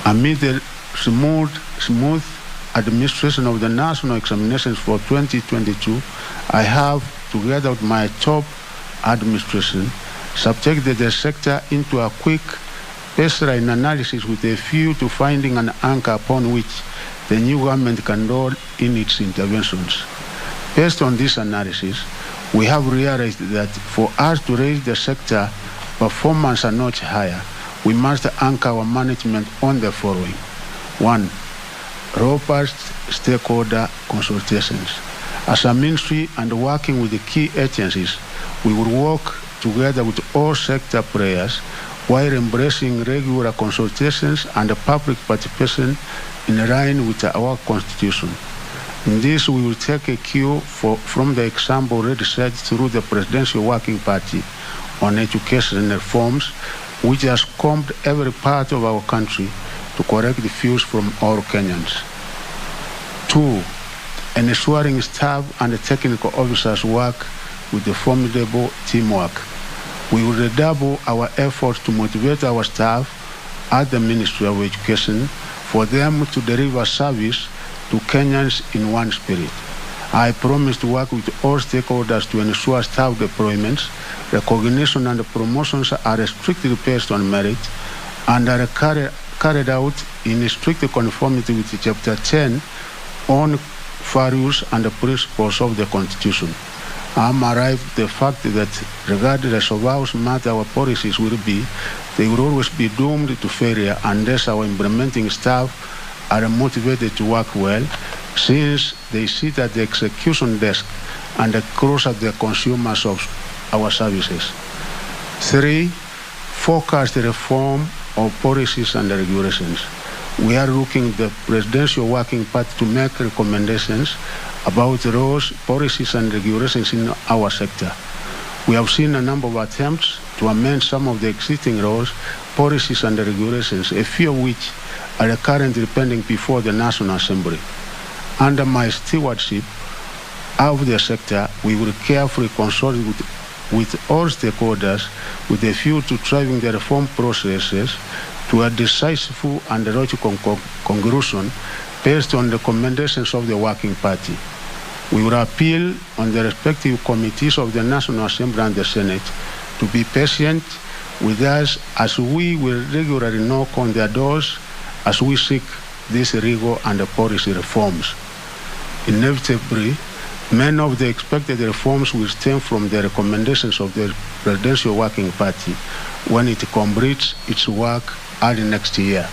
Amid the smooth administration of the national examinations for 2022, I have, together with my top administration, subjected the sector into a quick baseline analysis with a view to finding an anchor upon which the new government can roll in its interventions. Based on this analysis, we have realized that for us to raise the sector performance a notch higher, we must anchor our management on the following. 1. Robust stakeholder consultations. As a ministry and working with the key agencies, we will work together with all sector players while embracing regular consultations and public participation in line with our Constitution. In this, we will take a cue from the example already set through the Presidential Working Party on education reforms, which has combed every part of our country to correct the views from all Kenyans. 2. Ensuring staff and technical officers work with the formidable teamwork. We will redouble our efforts to motivate our staff at the Ministry of Education for them to deliver service to Kenyans in one spirit. I promise to work with all stakeholders to ensure staff deployments, recognition and promotions are strictly based on merit and are carried out in strict conformity with Chapter 10 on values and principles of the Constitution. I am arrived at the fact that regardless of how smart our policies will be, they will always be doomed to failure unless our implementing staff are motivated to work well, since they sit at the execution desk and close at the consumers of our services. 3. Focused reform of policies and regulations. We are looking at the Presidential Working Party to make recommendations about laws, policies, and regulations in our sector. We have seen a number of attempts to amend some of the existing laws, policies, and regulations, a few of which are currently pending before the National Assembly. Under my stewardship of the sector, we will carefully consult with all stakeholders with a view to driving the reform processes to a decisive and logical conclusion based on the recommendations of the Working Party. We will appeal on the respective committees of the National Assembly and the Senate to be patient with us as we will regularly knock on their doors as we seek these legal and policy reforms. Inevitably, many of the expected reforms will stem from the recommendations of the Presidential Working Party when it completes its work early next year.